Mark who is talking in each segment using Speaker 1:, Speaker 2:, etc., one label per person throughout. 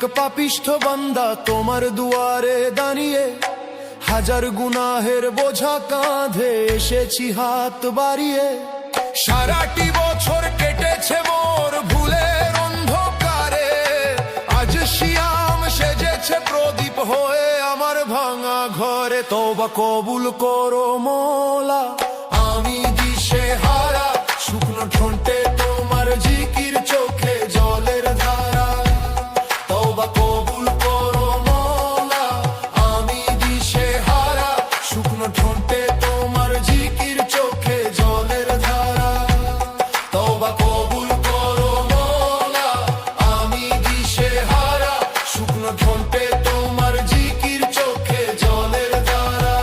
Speaker 1: এক পাপিষ্ঠ বান্দা তোমার দুয়ারে দাঁড়িয়ে, হাজার গুনাহের বোঝা কাঁধে এসেছি হাত বাড়িয়ে। সারাটি বছর কেটেছে মোর ভুলের অন্ধকারে, আজ শিয়াম সেজেছে প্রদীপ হয়ে আমার ভাঙা ঘরে। তওবা কবুল করো মওলা, আমি দিশে হারা, শুকনো ঠোঁটে তোমার জিকির, চোখে জলের ধারা। তওবা কবুল করো মওলা, আমি দিশে হারা, শুকনো ঠোঁটে তোমার জিকির, চোখে জলের ধারা। তওবা কবুল করো মওলা, আমি দিশে হারা, শুকনো ঠোঁটে তোমার জিকির, চোখে জলের ধারা।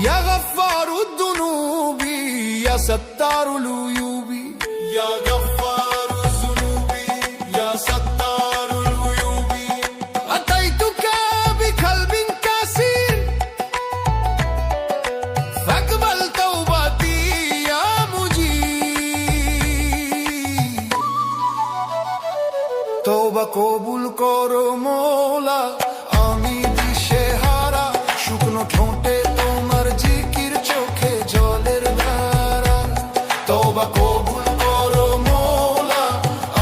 Speaker 1: ইয়া গফফারুদ দুনুবি, ইয়া সত্তারুল উয়ুবি, ইয়া গফফারুজ যুনুবি, ইয়া সত্তারুল উয়ুবি। আতাইতুকা বিকলবিন কাসির, ফাকবাল তাওবাতি ইয়া মুজিব। তওবা কবুল করো মওলা, আমি দিশে হারা, শুকনো ঠোঁটে তোমার জিকির, চোখে জলের ধারা। তওবা কবুল করো মওলা,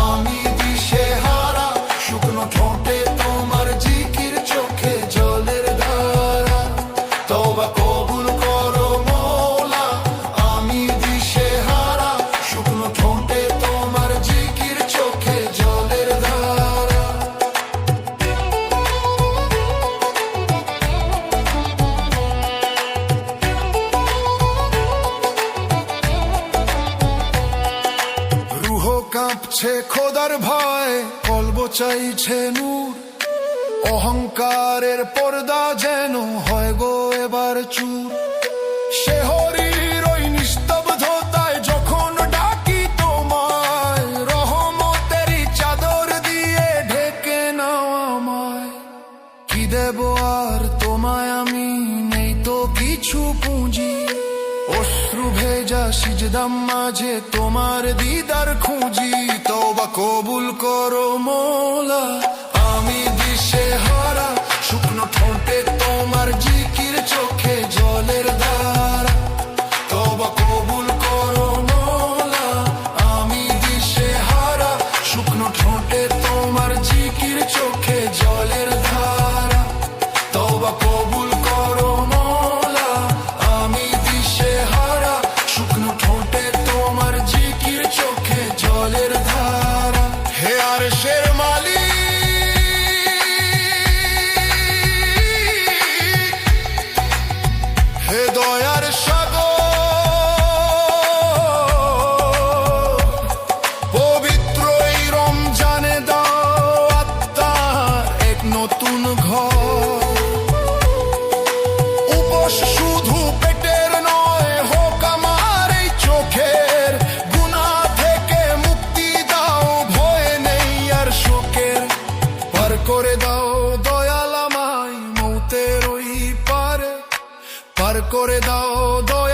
Speaker 1: আমি দিশে হারা, শুকনো ঠোঁটে তোমার জিকির, চোখে জলের ধারা। তওবা কবুল করো মওলা, আমি দিশে হারা, শুকনো ঠোঁটে তোমার জিকির, চোখে জলের ধারা। রুহ কাঁপছে খোদার ভয়, কলব চাইছে নূর, অহংকারের পর্দা যেন হয় গো এবার চুর। শেহরির ওই নিস্তব্ধতায় যখন ডাকি তোমায়, রহমতেরই চাদর দিয়ে ঢেকে নাও আমায়। কি দেব আর তোমায় আমি, নেই তো কিছু পুঁজি, অশ্রু ভেজা সিজদাম মাঝে তোমার দিদার খুঁজি। তওবা কবুল করো মওলা, আমি দিশে হারা, শুকনো ঠোঁটে তোমার জিকির, চোখে জলের ধারা। তওবা কবুল করো মওলা, আমি দিশে হারা, শুকনো ঠোঁটে তোমার জিকির, চোখে জলের ধারা। তওবা কবুল করো মওলা, আমি দিশে হারা, শুকনো ঠোঁটে তোমার জিকির, চোখে জলের ধারা। হে আরশের মালিক, হে দয়ার সাগর, পবিত্র এই রমজানে দাও আত্মার এক নতুন ঘর। উপোস শুধু পেটের নয়, হোক আমার এই চোখের, গুনাহ থেকে মুক্তি দাও, ভয় নেই আর শোকের। পার করে দাও দয়াল আমায় মৌতের ওই পারে, পার করে দাও দয়াল